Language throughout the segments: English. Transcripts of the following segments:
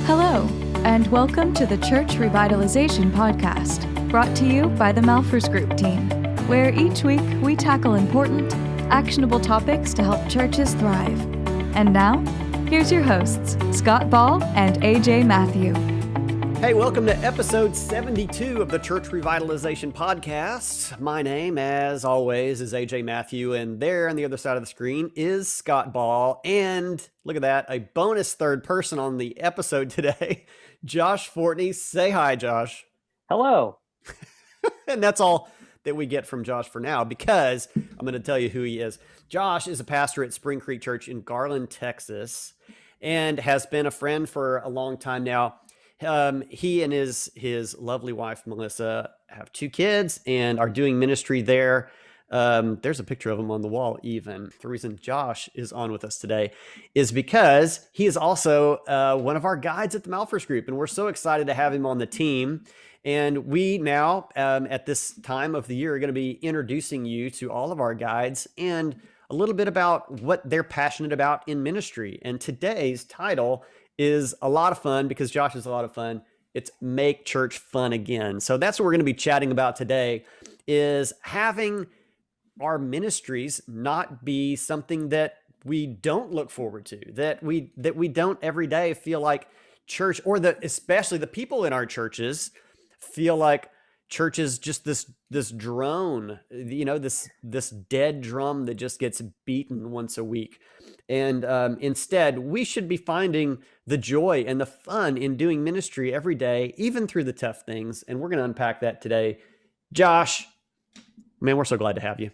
Hello, and welcome to the Church Revitalization Podcast, brought to you by the Malfers Group team, where each week we tackle important, actionable topics to help churches thrive. And now, here's your hosts, Scott Ball and AJ Matthew. Hey, welcome to episode 72 of the Church Revitalization Podcast. My name, as always, is AJ Matthew, and there on the other side of the screen is Scott Ball. And look at that, a bonus third person on the episode today, Josh Fortney. Say hi, Josh. Hello. And that's all that we get from Josh for now, because I'm going to tell you who he is. Josh is a pastor at Spring Creek Church in Garland, Texas, and has been a friend for a long time now. He and his lovely wife, Melissa, have 2 kids and are doing ministry there. There's a picture of him on the wall even. The reason Josh is on with us today is because he is also one of our guides at the Malfers Group, and we're so excited to have him on the team. And we now, at this time of the year, are going to be introducing you to all of our guides and a little bit about what they're passionate about in ministry. And today's title is a lot of fun because Josh is a lot of fun. It's Make Church Fun Again. So that's what we're going to be chatting about today, is having our ministries not be something that we don't look forward to, that we don't every day feel like church, or that especially the people in our churches feel like church is just this drone, this dead drum that just gets beaten once a week. And instead, we should be finding the joy and the fun in doing ministry every day, even through the tough things. And we're going to unpack that today. Josh, man, we're so glad to have you.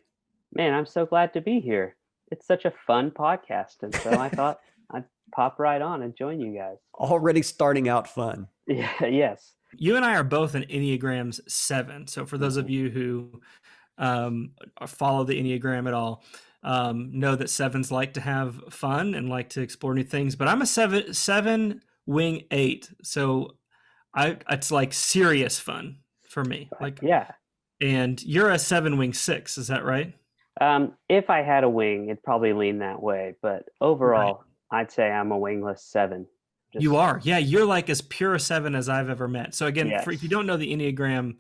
Man, I'm so glad to be here. It's such a fun podcast. And so I thought I'd pop right on and join you guys. Already starting out fun. Yeah, yes. You and I are both in Enneagrams 7. So for those of you who follow the Enneagram at all, know that 7s like to have fun and like to explore new things. But I'm a 7 wing 8. So it's like serious fun for me. Like, yeah. And you're a 7 wing 6. Is that right? If I had a wing, it'd probably lean that way. But overall, right. I'd say I'm a wingless 7. You are. Yeah, you're like as pure a 7 as I've ever met. So again, yes. if you don't know the Enneagram,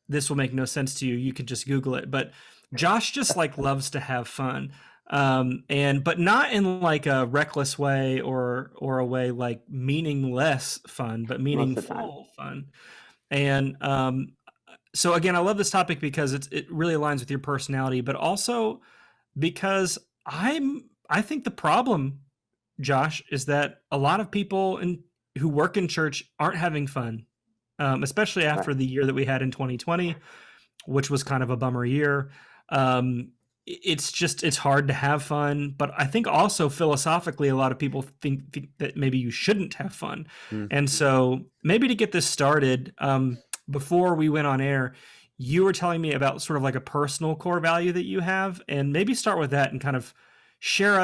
this will make no sense to you. You could just Google it. But Josh just like loves to have fun. But not in like a reckless way or a way like meaningless fun, but meaningful fun. And so again, I love this topic because it really aligns with your personality, but also because I think the problem, Josh, is that a lot of people who work in church aren't having fun, especially after the year that we had in 2020, which was kind of a bummer year. It's hard to have fun, but I think also philosophically, a lot of people think that maybe you shouldn't have fun. Mm-hmm. And so maybe to get this started, before we went on air, you were telling me about sort of like a personal core value that you have, and maybe start with that and kind of share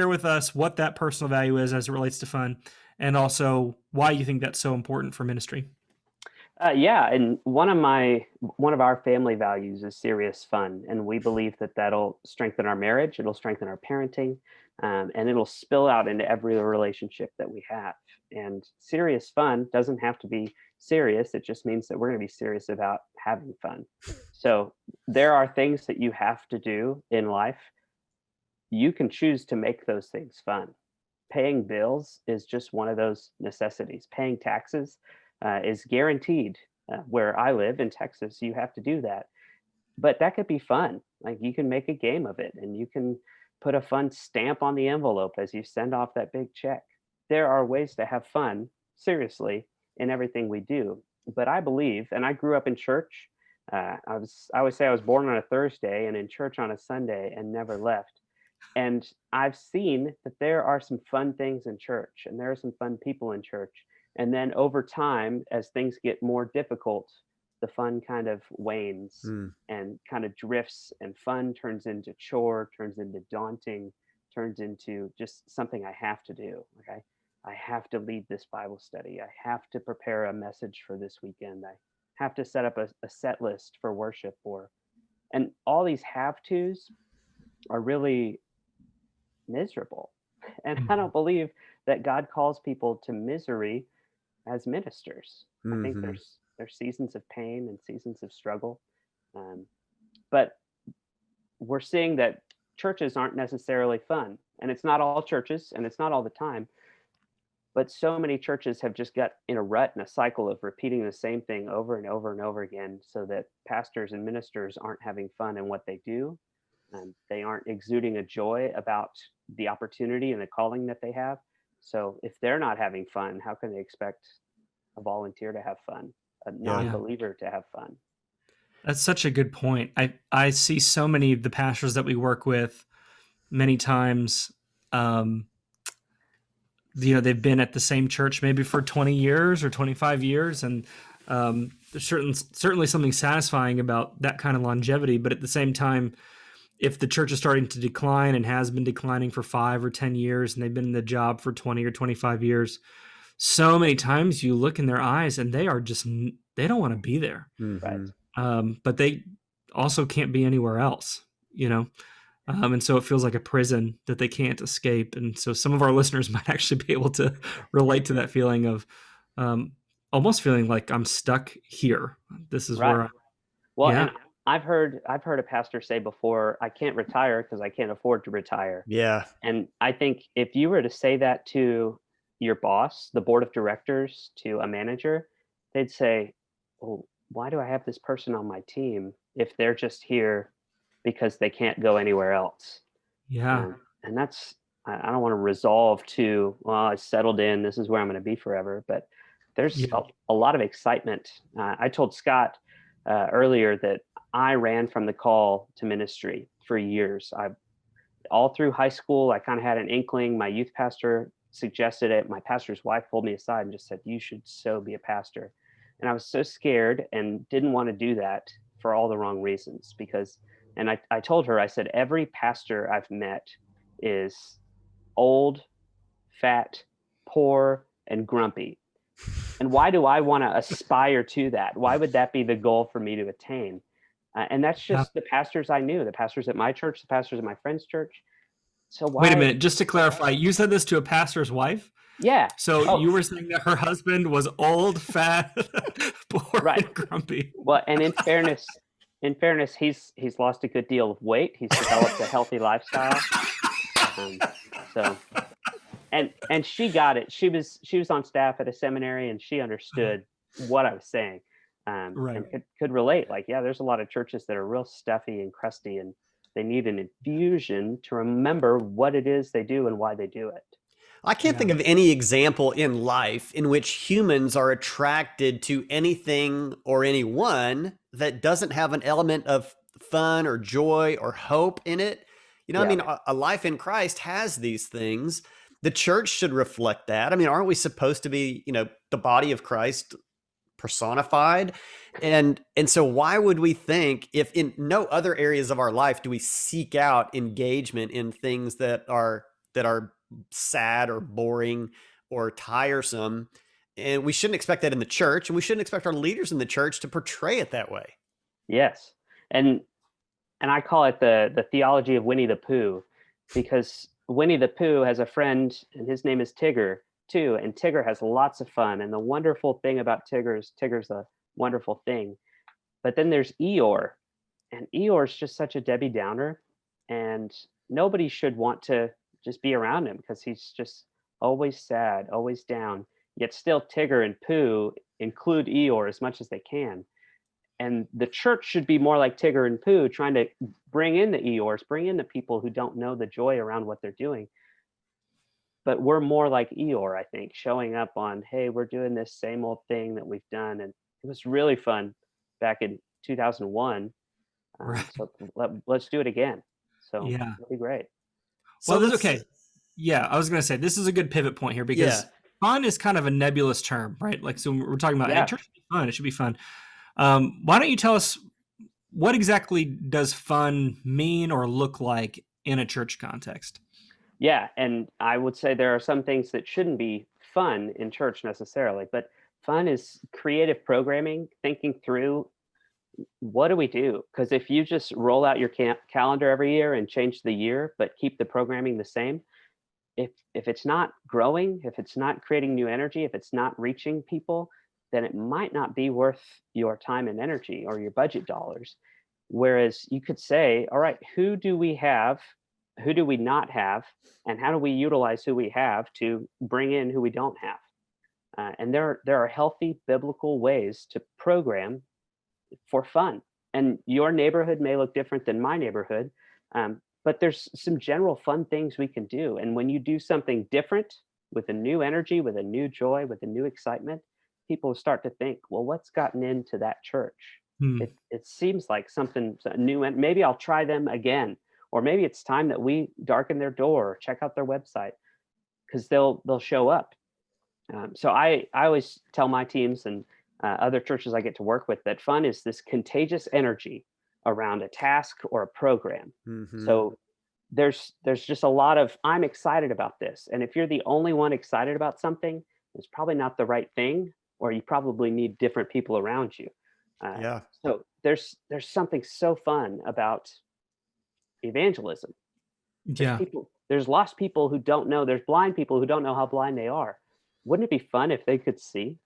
with us what that personal value is as it relates to fun, and also why you think that's so important for ministry. And one of our family values is serious fun, and we believe that that'll strengthen our marriage, it'll strengthen our parenting, and it'll spill out into every relationship that we have. And serious fun doesn't have to be serious. It just means that we're going to be serious about having fun. So there are things that you have to do in life. You can choose to make those things fun. Paying bills is just one of those necessities. Paying taxes is guaranteed. Where I live in Texas, you have to do that. But that could be fun. Like, you can make a game of it, and you can put a fun stamp on the envelope as you send off that big check. There are ways to have fun, seriously, in everything we do. But I believe, and I grew up in church. I would say I was born on a Thursday and in church on a Sunday and never left. And I've seen that there are some fun things in church, and there are some fun people in church. And then over time, as things get more difficult, the fun kind of wanes and kind of drifts, and fun turns into chore, turns into daunting, turns into just something I have to do. Okay, I have to lead this Bible study. I have to prepare a message for this weekend. I have to set up a set list for worship, and all these have tos are really miserable. And I don't believe that God calls people to misery. as ministers. I think Mm-hmm. there's seasons of pain and seasons of struggle, um, but we're seeing that churches aren't necessarily fun, and it's not all churches, and it's not all the time. But so many churches have just got in a rut and a cycle of repeating the same thing over and over and over again, so that pastors and ministers aren't having fun in what they do. They aren't exuding a joy about the opportunity and the calling that they have. So if they're not having fun, how can they expect a volunteer to have fun, a Yeah. non-believer to have fun? That's such a good point. I see so many of the pastors that we work with many times. They've been at the same church maybe for 20 years or 25 years, and there's certainly something satisfying about that kind of longevity. But at the same time, if the church is starting to decline and has been declining for 5 or 10 years, and they've been in the job for 20 or 25 years, so many times you look in their eyes and they don't want to be there. Right. But they also can't be anywhere else, and so it feels like a prison that they can't escape. And so some of our listeners might actually be able to relate to that feeling of almost feeling like I'm stuck here. This is Right. where Well, yeah. and I've heard a pastor say before, I can't retire because I can't afford to retire. Yeah. And I think if you were to say that to your boss, the board of directors, to a manager, they'd say, well, why do I have this person on my team if they're just here because they can't go anywhere else? Yeah. And that's, I don't want to resolve to, well, I settled in, this is where I'm going to be forever. But there's Yeah. a lot of excitement. I told Scott earlier that I ran from the call to ministry for years. All through high school, I kind of had an inkling. My youth pastor suggested it. My pastor's wife pulled me aside and just said, you should so be a pastor. And I was so scared and didn't want to do that for all the wrong reasons. And I told her, I said, every pastor I've met is old, fat, poor, and grumpy. And why do I want to aspire to that? Why would that be the goal for me to attain? And that's Yeah. just the pastors I knew, the pastors at my church, the pastors at my friend's church. So Wait a why? minute, just to clarify, you said this to a pastor's wife? Yeah. So you were saying that her husband was old, fat, poor, Right. and grumpy. Well, and in fairness, he's lost a good deal of weight. He's developed a healthy lifestyle. So, and she got it. She was on staff at a seminary, and she understood what I was saying, Right. and could relate. Like, yeah, there's a lot of churches that are real stuffy and crusty, and they need an infusion to remember what it is they do and why they do it. I can't think of any example in life in which humans are attracted to anything or anyone that doesn't have an element of fun or joy or hope in it. I mean, a life in Christ has these things. The church should reflect that. I mean, aren't we supposed to be, the body of Christ personified? And so why would we think, if in no other areas of our life do we seek out engagement in things that are sad or boring or tiresome, and we shouldn't expect that in the church, and we shouldn't expect our leaders in the church to portray it that way. Yes. And I call it the theology of Winnie the Pooh, because Winnie the Pooh has a friend and his name is Tigger too. And Tigger has lots of fun. And the wonderful thing about Tigger is Tigger's a wonderful thing. But then there's Eeyore, and Eeyore's just such a Debbie Downer, and nobody should want to just be around him because he's just always sad, always down. Yet still Tigger and Pooh include Eeyore as much as they can. And the church should be more like Tigger and Pooh, trying to bring in the Eeyores, bring in the people who don't know the joy around what they're doing. But we're more like Eeyore, I think, showing up on, hey, we're doing this same old thing that we've done. And it was really fun back in 2001. Right. So let's do it again. So Yeah. it'll be great. Well, that's okay. Yeah, I was going to say, this is a good pivot point here, because fun is kind of a nebulous term, right? Like, so we're talking about, hey, church should be fun. It should be fun. Why don't you tell us, what exactly does fun mean or look like in a church context? Yeah, and I would say there are some things that shouldn't be fun in church necessarily, but fun is creative programming, thinking through, what do we do? Because if you just roll out your calendar every year and change the year, but keep the programming the same, if it's not growing, if it's not creating new energy, if it's not reaching people, then it might not be worth your time and energy or your budget dollars. Whereas you could say, all right, who do we have? Who do we not have? And how do we utilize who we have to bring in who we don't have? And there are healthy biblical ways to program for fun. And your neighborhood may look different than my neighborhood, but there's some general fun things we can do. And when you do something different with a new energy, with a new joy, with a new excitement, people start to think, well, what's gotten into that church? Hmm. It seems like something new, and maybe I'll try them again. Or maybe it's time that we darken their door, or check out their website, because they'll show up. So I always tell my teams and other churches I get to work with that fun is this contagious energy around a task or a program. Mm-hmm. So there's just a lot of, I'm excited about this. And if you're the only one excited about something, it's probably not the right thing, or you probably need different people around you. Yeah. So there's something so fun about evangelism. Yeah. There's lost people who don't know, there's blind people who don't know how blind they are. Wouldn't it be fun if they could see?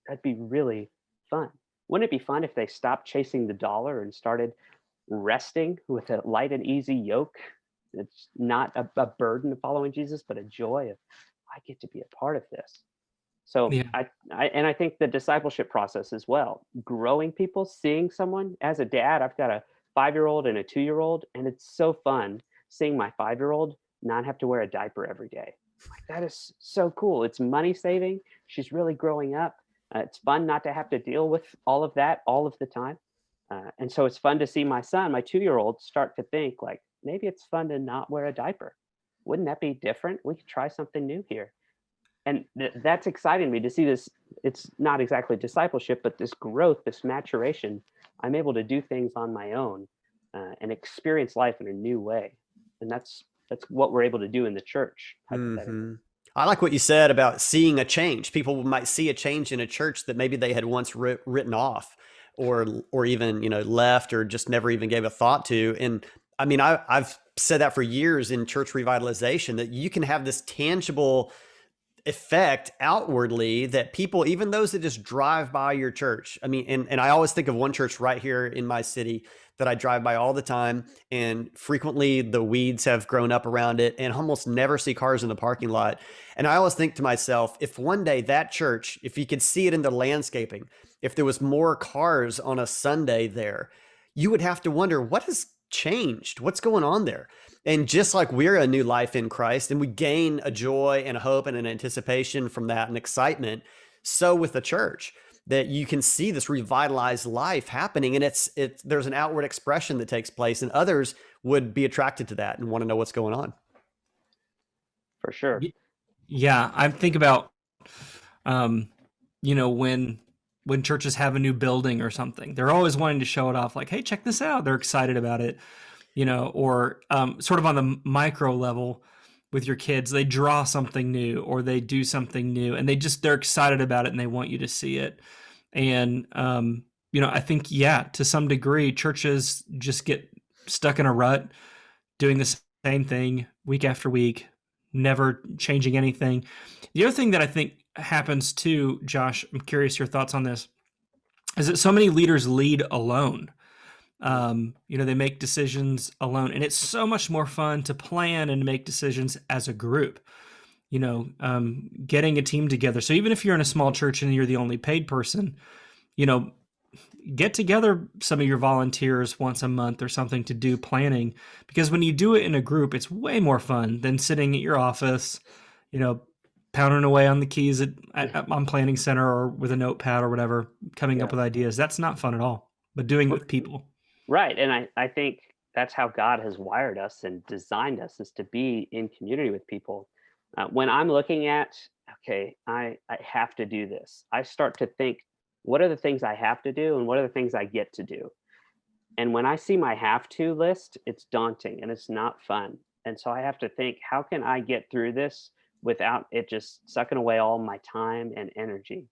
That'd be really fun. Wouldn't it be fun if they stopped chasing the dollar and started resting with a light and easy yoke? It's not a burden of following Jesus, but a joy of, I get to be a part of this. So Yeah. I think the discipleship process as well, growing people, seeing someone. As a dad, I've got a 5-year-old and a 2-year-old, and it's so fun seeing my 5-year-old not have to wear a diaper every day. Like, that is so cool. It's money saving. She's really growing up. It's fun not to have to deal with all of that all of the time. And so it's fun to see my son, my 2-year-old, start to think like, maybe it's fun to not wear a diaper. Wouldn't that be different? We could try something new here. And that's exciting me to see this. It's not exactly discipleship, but this growth, this maturation. I'm able to do things on my own and experience life in a new way. And that's what we're able to do in the church. Mm-hmm. I like what you said about seeing a change. People might see a change in a church that maybe they had once written off, or even left, or just never even gave a thought to. And I mean, I've said that for years in church revitalization, that you can have this tangible effect outwardly that people, even those that just drive by your church. I mean, and I always think of one church right here in my city that I drive by all the time, and frequently the weeds have grown up around it and almost never see cars in the parking lot. And I always think to myself, if one day that church, if you could see it in the landscaping, if there was more cars on a Sunday there, you would have to wonder, what has changed? What's going on there? And just like we're a new life in Christ and we gain a joy and a hope and an anticipation from that and excitement, so with the church, that you can see this revitalized life happening, and there's an outward expression that takes place, and others would be attracted to that and want to know what's going on. For sure. Yeah, I think about when churches have a new building or something, they're always wanting to show it off, like, hey, check this out. They're excited about it. Or sort of on the micro level with your kids, they draw something new or they do something new, and they're excited about it and they want you to see it. And, I think, to some degree, churches just get stuck in a rut doing the same thing week after week, never changing anything. The other thing that I think happens too, Josh, I'm curious your thoughts on this, is that so many leaders lead alone. They make decisions alone, and it's so much more fun to plan and make decisions as a group, getting a team together. So even if you're in a small church and you're the only paid person, get together some of your volunteers once a month or something to do planning, because when you do it in a group, it's way more fun than sitting at your office, pounding away on the keys on planning center or with a notepad or whatever, coming up with ideas. That's not fun at all, but doing it with people. Right. And I think that's how God has wired us and designed us, is to be in community with people. When I'm looking at, okay, I have to do this, I start to think, what are the things I have to do and what are the things I get to do? And when I see my have to list, it's daunting and it's not fun. And so I have to think, how can I get through this without it just sucking away all my time and energy?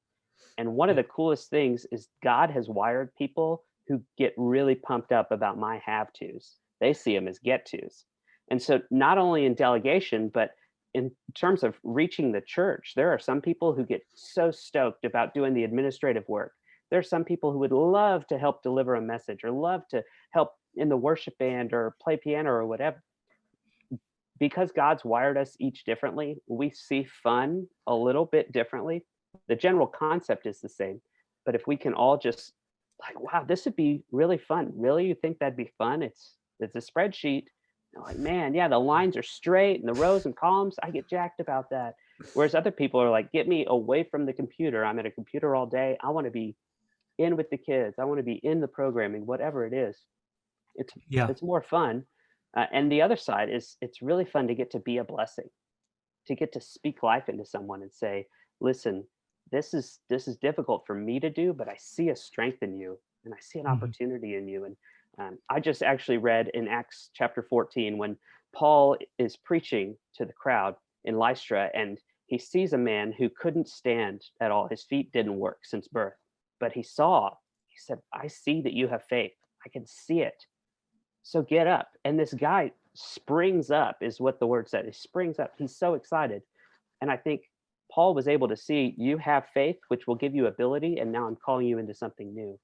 And one of the coolest things is God has wired people who get really pumped up about my have tos. They see them as get tos. And so not only in delegation, but in terms of reaching the church, there are some people who get so stoked about doing the administrative work. There are some people who would love to help deliver a message or love to help in the worship band or play piano or whatever. Because God's wired us each differently, we see fun a little bit differently. The general concept is the same. But if we can all just like, wow, this would be really fun. Really? You think that'd be fun? It's a spreadsheet. You're like, man, yeah, the lines are straight and the rows and columns. I get jacked about that. Whereas other people are like, get me away from the computer. I'm at a computer all day. I want to be in with the kids. I want to be in the programming, whatever it is. It's more fun. And the other side is it's really fun to get to be a blessing, to get to speak life into someone and say, listen, this is difficult for me to do, but I see a strength in you and I see an opportunity in you. And I just actually read in Acts chapter 14 when Paul is preaching to the crowd in Lystra, and he sees a man who couldn't stand at all. His feet didn't work since birth, but he said, I see that you have faith. I can see it. So get up. And this guy springs up, is what the word said. He springs up. He's so excited. And I think Paul was able to see, you have faith, which will give you ability. And now I'm calling you into something new.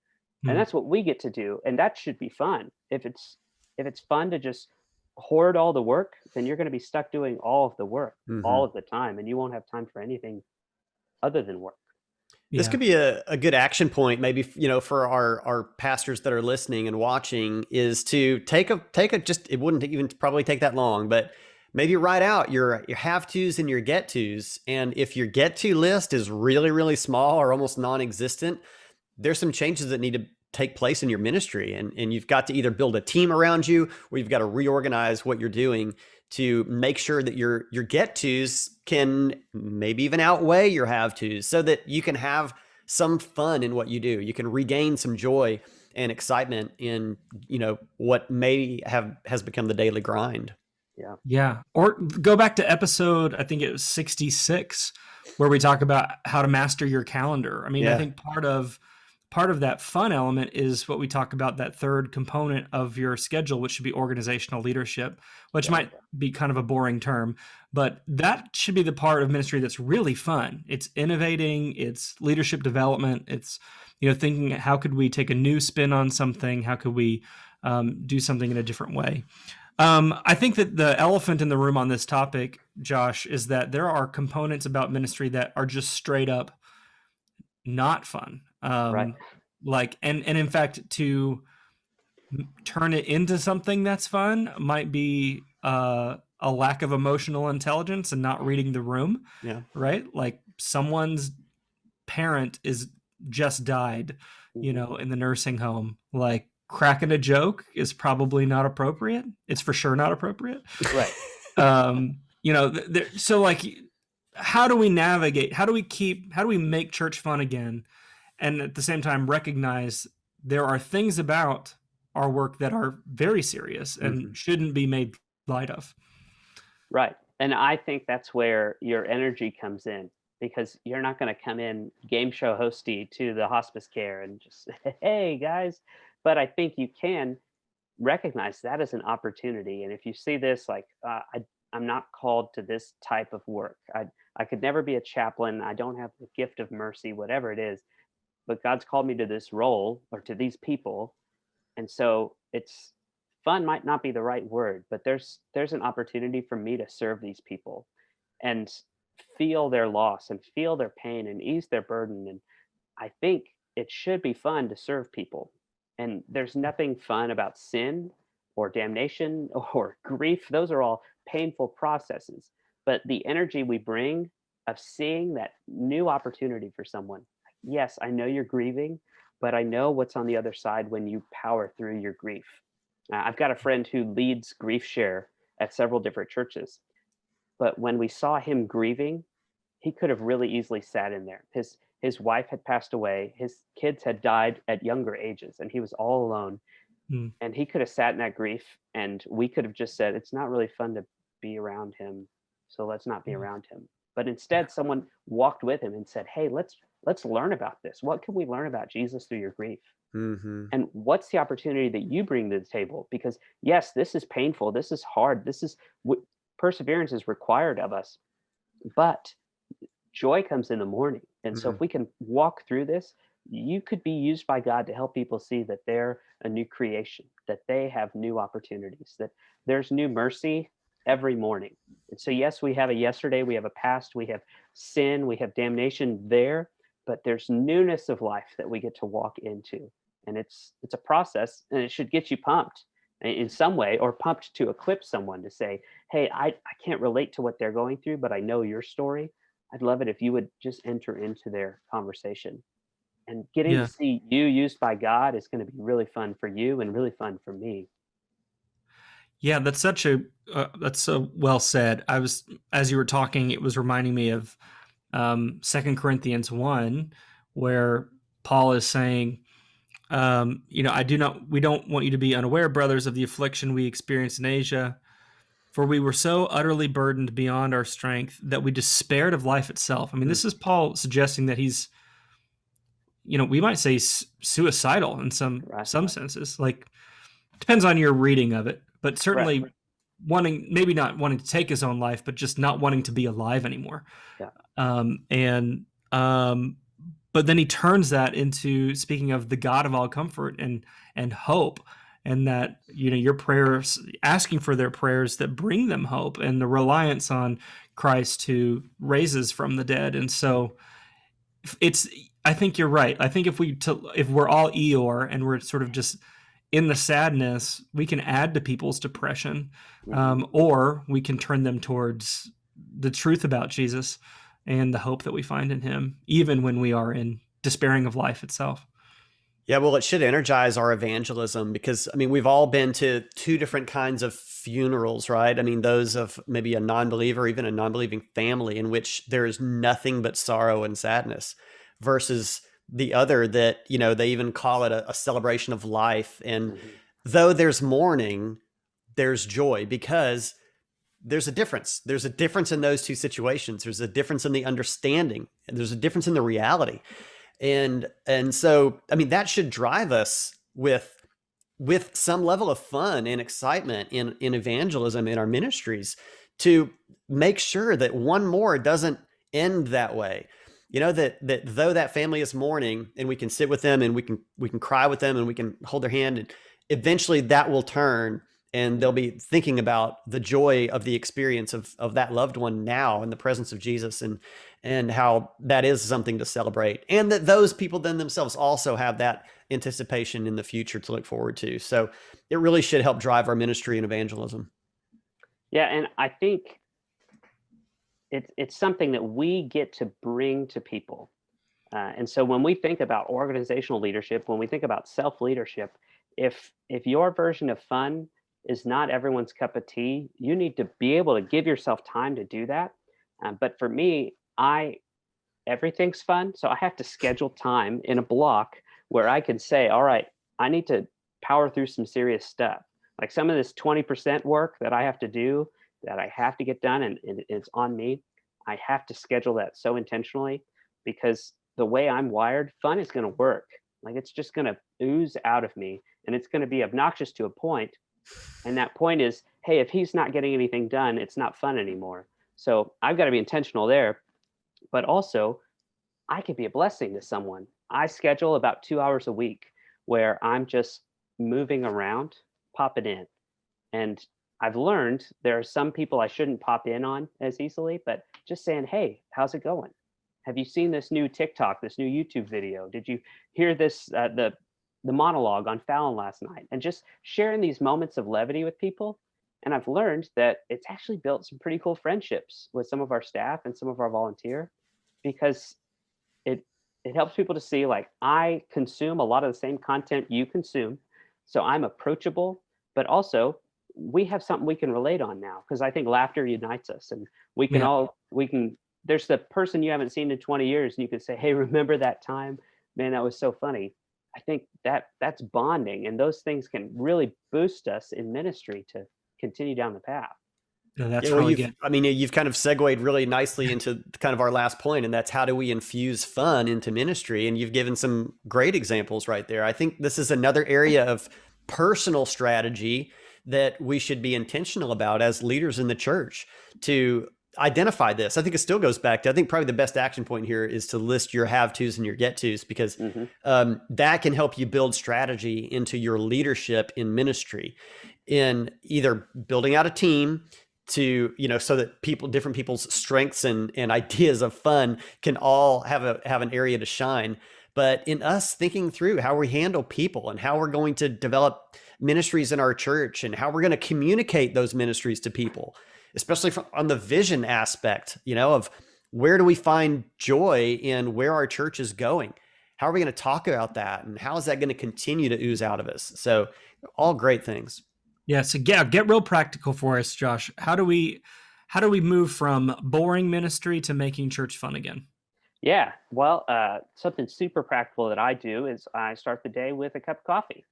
And that's what we get to do. And that should be fun. If it's fun to just hoard all the work, then you're going to be stuck doing all of the work all of the time. And you won't have time for anything other than work. This could be a good action point, maybe, for our pastors that are listening and watching, is to take a just, it wouldn't even probably take that long, but maybe write out your have tos and your get tos. And if your get to list is really, really small or almost non-existent, there's some changes that need to take place in your ministry. And you've got to either build a team around you, or you've got to reorganize what you're doing to make sure that your get tos can maybe even outweigh your have tos, so that you can have some fun in what you do. You can regain some joy and excitement in, what has become the daily grind. Yeah. Yeah. Or go back to episode, I think it was 66, where we talk about how to master your calendar. I mean, I think part of that fun element is what we talk about, that third component of your schedule, which should be organizational leadership, which might be kind of a boring term, but that should be the part of ministry that's really fun. It's innovating, it's leadership development, it's, thinking, how could we take a new spin on something? How could we do something in a different way? I think that the elephant in the room on this topic, Josh, is that there are components about ministry that are just straight up not fun. Right. And in fact, to turn it into something that's fun might be a lack of emotional intelligence and not reading the room. Yeah. Right. Like someone's parent is just died, in the nursing home. Like cracking a joke is probably not appropriate. It's for sure not appropriate. Right. So like, how do we navigate? How do we make church fun again? And at the same time, recognize there are things about our work that are very serious and shouldn't be made light of. Right. And I think that's where your energy comes in, because you're not going to come in game show hosty to the hospice care and just, hey, guys. But I think you can recognize that as an opportunity. And if you see this, like, I'm not called to this type of work. I could never be a chaplain. I don't have the gift of mercy, whatever it is. But God's called me to this role or to these people. And so it's fun might not be the right word, but there's an opportunity for me to serve these people and feel their loss and feel their pain and ease their burden. And I think it should be fun to serve people. And there's nothing fun about sin or damnation or grief. Those are all painful processes. But the energy we bring of seeing that new opportunity for someone. Yes, I know you're grieving, but I know what's on the other side when you power through your grief. I've got a friend who leads grief share at several different churches. But when we saw him grieving, he could have really easily sat in there. His wife had passed away. His kids had died at younger ages, and he was all alone. And he could have sat in that grief, and we could have just said, it's not really fun to be around him, so let's not be around him. But instead, someone walked with him and said, hey, let's learn about this. What can we learn about Jesus through your grief? And what's the opportunity that you bring to the table? Because yes, this is painful. This is hard. perseverance is required of us, but joy comes in the morning. And so if Mhm. we can walk through this, you could be used by God to help people see that they're a new creation, that they have new opportunities, that there's new mercy every morning. And so, yes, we have a yesterday, we have a past, we have sin, we have damnation there, but there's newness of life that we get to walk into. And it's a process, and it should get you pumped in some way, or pumped to equip someone to say, hey, I can't relate to what they're going through, but I know your story. I'd love it if you would just enter into their conversation. And getting to Yeah. see you used by God is going to be really fun for you and really fun for me. Yeah, that's so well said. As you were talking, it was reminding me of 2 Corinthians 1, where Paul is saying, we don't want you to be unaware, brothers, of the affliction we experienced in Asia, for we were so utterly burdened beyond our strength that we despaired of life itself. I mean, Mm. this is Paul suggesting that he's, we might say suicidal in some Right. senses. Like, depends on your reading of it, but certainly Right. maybe not wanting to take his own life, but just not wanting to be alive anymore. Yeah. And but then he turns that into speaking of the God of all comfort and hope, and that your prayers, asking for their prayers that bring them hope, and the reliance on Christ who raises from the dead. And so I think you're right. I think if we're all Eeyore and we're sort of just in the sadness, we can add to people's depression, or we can turn them towards the truth about Jesus and the hope that we find in him, even when we are in despairing of life itself. Yeah, well, it should energize our evangelism because, I mean, we've all been to two different kinds of funerals, right? I mean, those of maybe a non-believer, even a non-believing family in which there is nothing but sorrow and sadness, versus the other that, they even call it a celebration of life. And though there's mourning, there's joy because there's a difference. There's a difference in those two situations. There's a difference in the understanding, and there's a difference in the reality. And so, I mean, that should drive us with some level of fun and excitement in evangelism in our ministries to make sure that one more doesn't end that way. That though that family is mourning and we can sit with them and we can cry with them and we can hold their hand, and eventually that will turn and they'll be thinking about the joy of the experience of that loved one now in the presence of Jesus, and how that is something to celebrate, and that those people then themselves also have that anticipation in the future to look forward to. So it really should help drive our ministry and evangelism. Yeah, and I think it's something that we get to bring to people. And so when we think about organizational leadership, when we think about self-leadership, if your version of fun is not everyone's cup of tea, you need to be able to give yourself time to do that. But for me, everything's fun. So I have to schedule time in a block where I can say, all right, I need to power through some serious stuff. Like some of this 20% work that I have to do, that I have to get done, and it's on me. I have to schedule that so intentionally, because the way I'm wired, fun is going to work. Like it's just going to ooze out of me, and it's going to be obnoxious to a point. And that point is, hey, if he's not getting anything done, it's not fun anymore. So I've got to be intentional there. But also, I could be a blessing to someone. I schedule about 2 hours a week where I'm just moving around, popping in. And I've learned there are some people I shouldn't pop in on as easily, but just saying, hey, how's it going? Have you seen this new TikTok, this new YouTube video? Did you hear this, the monologue on Fallon last night? And just sharing these moments of levity with people. And I've learned that it's actually built some pretty cool friendships with some of our staff and some of our volunteer, because it helps people to see, like, I consume a lot of the same content you consume. So I'm approachable, but also we have something we can relate on now, because I think laughter unites us, and we can there's the person you haven't seen in 20 years and you can say, hey, remember that time? Man, that was so funny. I think that's bonding, and those things can really boost us in ministry to continue down the path. Yeah, that's really good. I mean, you've kind of segued really nicely into kind of our last point, and that's how do we infuse fun into ministry? And you've given some great examples right there. I think this is another area of personal strategy that we should be intentional about as leaders in the church to identify this. I think it still goes back to, I think probably the best action point here is to list your have-tos and your get-tos, because that can help you build strategy into your leadership in ministry, in either building out a team to, so that different people's strengths and ideas of fun can all have an area to shine. But in us thinking through how we handle people and how we're going to develop ministries in our church and how we're going to communicate those ministries to people, especially on the vision aspect, of where do we find joy in where our church is going? How are we going to talk about that? And how is that going to continue to ooze out of us? So all great things. Yeah. So get real practical for us, Josh. How do we move from boring ministry to making church fun again? Yeah. Well, something super practical that I do is I start the day with a cup of coffee.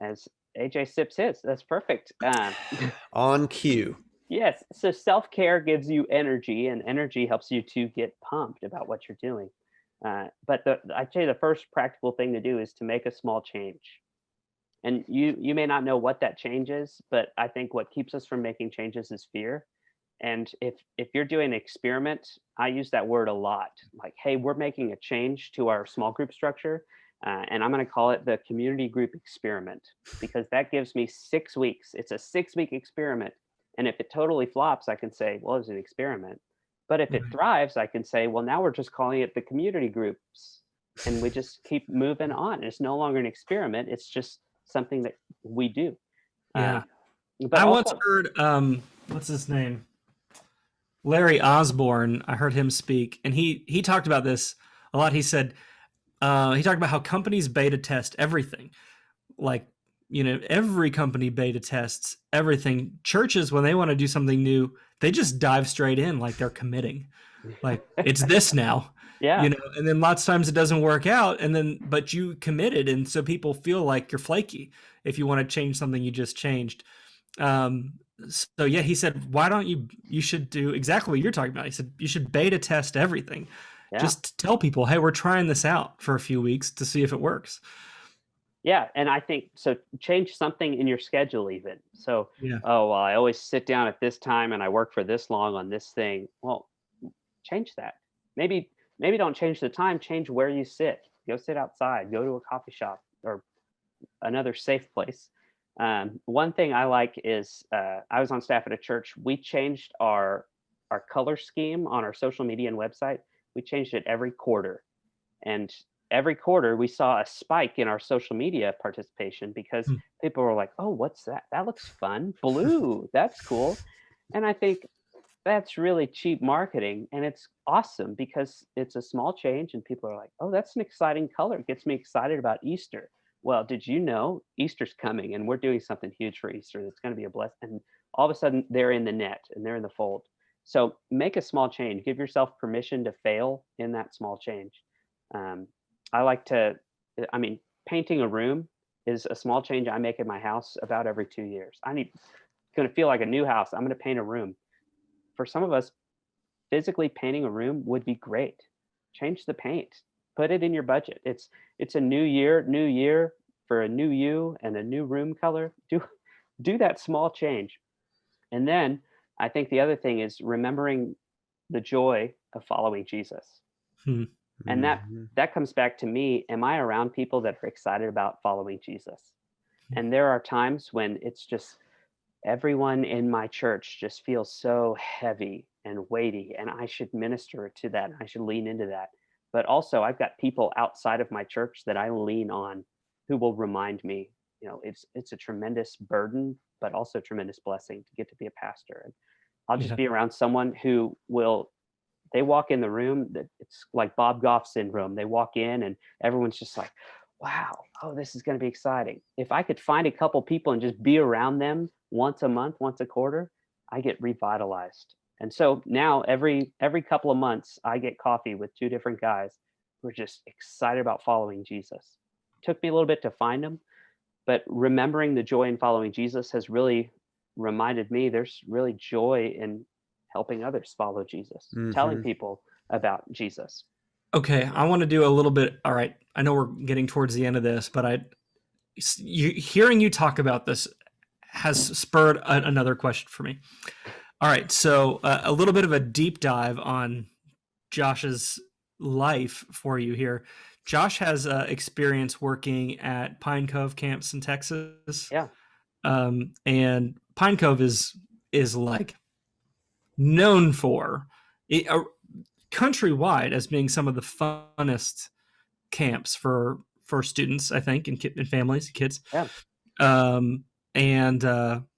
As AJ sips his, that's perfect. On cue. Yes. So self-care gives you energy, and energy helps you to get pumped about what you're doing. But I'd say the first practical thing to do is to make a small change. And you may not know what that change is, but I think what keeps us from making changes is fear. And if you're doing an experiment, I use that word a lot. Like, hey, we're making a change to our small group structure, and I'm going to call it the community group experiment, because that gives me 6 weeks. It's a 6-week experiment. And if it totally flops, I can say, well, it was an experiment. But if it thrives, I can say, well, now we're just calling it the community groups. And we just keep moving on. It's no longer an experiment. It's just something that we do. Yeah. But I also, once heard, what's his name? Larry Osborne. I heard him speak, and he talked about this a lot. He said, he talked about how companies beta test everything. Like, every company beta tests everything. Churches, when they want to do something new, they just dive straight in, like they're committing. Like, it's this now. Yeah. And then lots of times it doesn't work out, but you committed, and so people feel like you're flaky if you want to change something you just changed. So yeah, he said, why don't you should do exactly what you're talking about. He said, you should beta test everything. Yeah. Just tell people, hey, we're trying this out for a few weeks to see if it works. Yeah. And I think, so change something in your schedule even. So, oh, well, I always sit down at this time and I work for this long on this thing. Well, change that. Maybe don't change the time, change where you sit. Go sit outside, go to a coffee shop or another safe place. One thing I like is I was on staff at a church. We changed our color scheme on our social media and website. We changed it every quarter. And every quarter we saw a spike in our social media participation because people were like, oh, what's that? That looks fun. Blue, that's cool. And I think that's really cheap marketing, and it's awesome because it's a small change and people are like, oh, that's an exciting color. It gets me excited about Easter. Well, did you know Easter's coming and we're doing something huge for Easter that's going to be a blessing? And all of a sudden they're in the net and they're in the fold. So make a small change. Give yourself permission to fail in that small change. Painting a room is a small change I make in my house about every 2 years. It's going to feel like a new house. I'm going to paint a room. For some of us, physically painting a room would be great. Change the paint. Put it in your budget. It's a new year for a new you and a new room color. Do that small change. And then I think the other thing is remembering the joy of following Jesus. And that comes back to me. Am I around people that are excited about following Jesus? And there are times when it's just everyone in my church just feels so heavy and weighty, and I should minister to that. I should lean into that. But also I've got people outside of my church that I lean on who will remind me, it's a tremendous burden, but also a tremendous blessing to get to be a pastor. And I'll just be around someone who they walk in the room, that it's like Bob Goff syndrome. They walk in and everyone's just like, wow, oh, this is going to be exciting. If I could find a couple people and just be around them once a month, once a quarter, I get revitalized. And so now every couple of months, I get coffee with 2 different guys who are just excited about following Jesus. Took me a little bit to find them, but remembering the joy in following Jesus has really reminded me there's really joy in helping others follow Jesus, telling people about Jesus. Okay, I want to do a little bit. All right, I know we're getting towards the end of this, but hearing you talk about this has spurred another question for me. All right, so a little bit of a deep dive on Josh's life for you here. Josh has experience working at Pine Cove camps in Texas. Yeah. And Pine Cove is like known for countrywide as being some of the funnest camps for students, I think, and families, kids. Yeah. And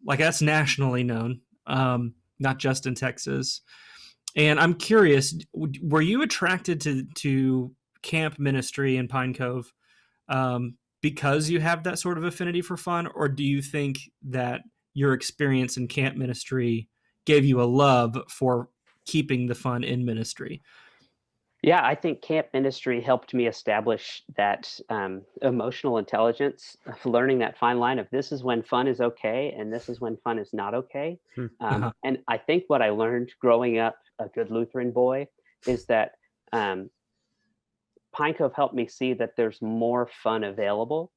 like that's nationally known, not just in Texas. And I'm curious, were you attracted to camp ministry in Pine Cove because you have that sort of affinity for fun, or do you think that your experience in camp ministry gave you a love for keeping the fun in ministry? Yeah, I think camp ministry helped me establish that emotional intelligence of learning that fine line of this is when fun is okay and this is when fun is not okay. And I think what I learned growing up a good Lutheran boy is that Pine Cove helped me see that there's more fun available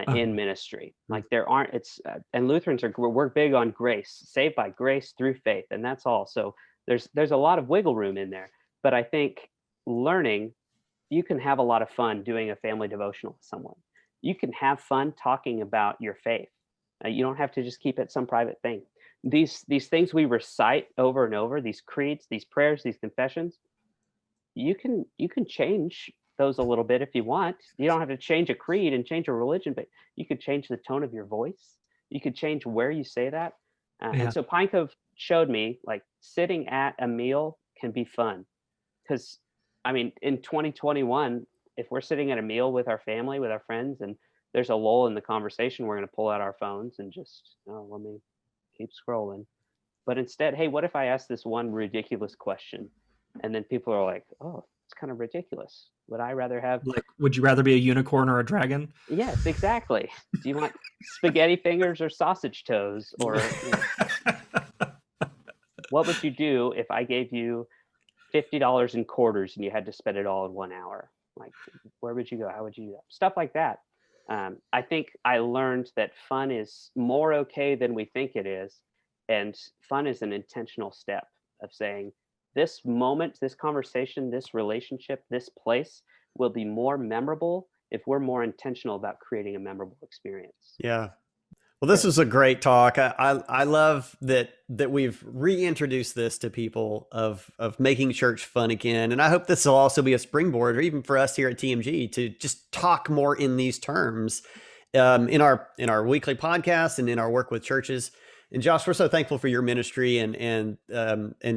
in ministry. Like there aren't, and Lutherans we're big on grace, saved by grace through faith, and that's all. So there's a lot of wiggle room in there. But I think learning, you can have a lot of fun doing a family devotional with someone. You can have fun talking about your faith. You don't have to just keep it some private thing. These things we recite over and over, these creeds, these prayers, these confessions, you can change those a little bit if you want. You don't have to change a creed and change a religion, but you could change the tone of your voice. You could change where you say that. And so Pine Cove showed me like sitting at a meal can be fun. Because I mean, in 2021, if we're sitting at a meal with our family, with our friends, and there's a lull in the conversation, we're going to pull out our phones and just, let me keep scrolling. But instead, hey, what if I ask this one ridiculous question? And then people are like, oh, it's kind of ridiculous. Would I rather have... Like, would you rather be a unicorn or a dragon? Yes, exactly. Do you want spaghetti fingers or sausage toes? Or what would you do if I gave you $50 in quarters and you had to spend it all in 1 hour? Like, where would you go? How would you do that? Stuff like that. I think I learned that fun is more okay than we think it is. And fun is an intentional step of saying, this moment, this conversation, this relationship, this place will be more memorable if we're more intentional about creating a memorable experience. Yeah. Well, this was a great talk. I love that we've reintroduced this to people of making church fun again. And I hope this will also be a springboard, or even for us here at TMG, to just talk more in these terms in our weekly podcast and in our work with churches. And Josh, we're so thankful for your ministry and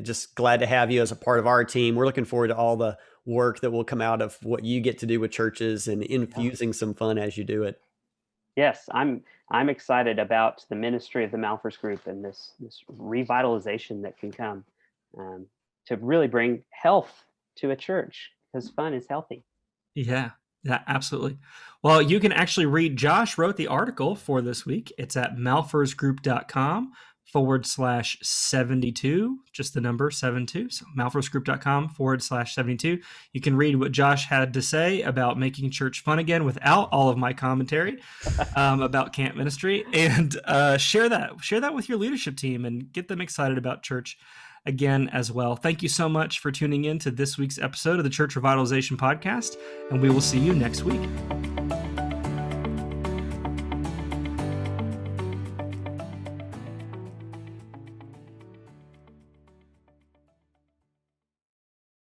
just glad to have you as a part of our team. We're looking forward to all the work that will come out of what you get to do with churches and infusing some fun as you do it. Yes, I'm excited about the ministry of the Malphurs Group and this revitalization that can come to really bring health to a church, because fun is healthy. Yeah, absolutely. Well, you can actually read, Josh wrote the article for this week. It's at malphursgroup.com/72, just the number 72. So malphursgroup.com/72. You can read what Josh had to say about making church fun again without all of my commentary about camp ministry, and share that with your leadership team and get them excited about church again as well. Thank you so much for tuning in to this week's episode of the Church Revitalization Podcast, and we will see you next week.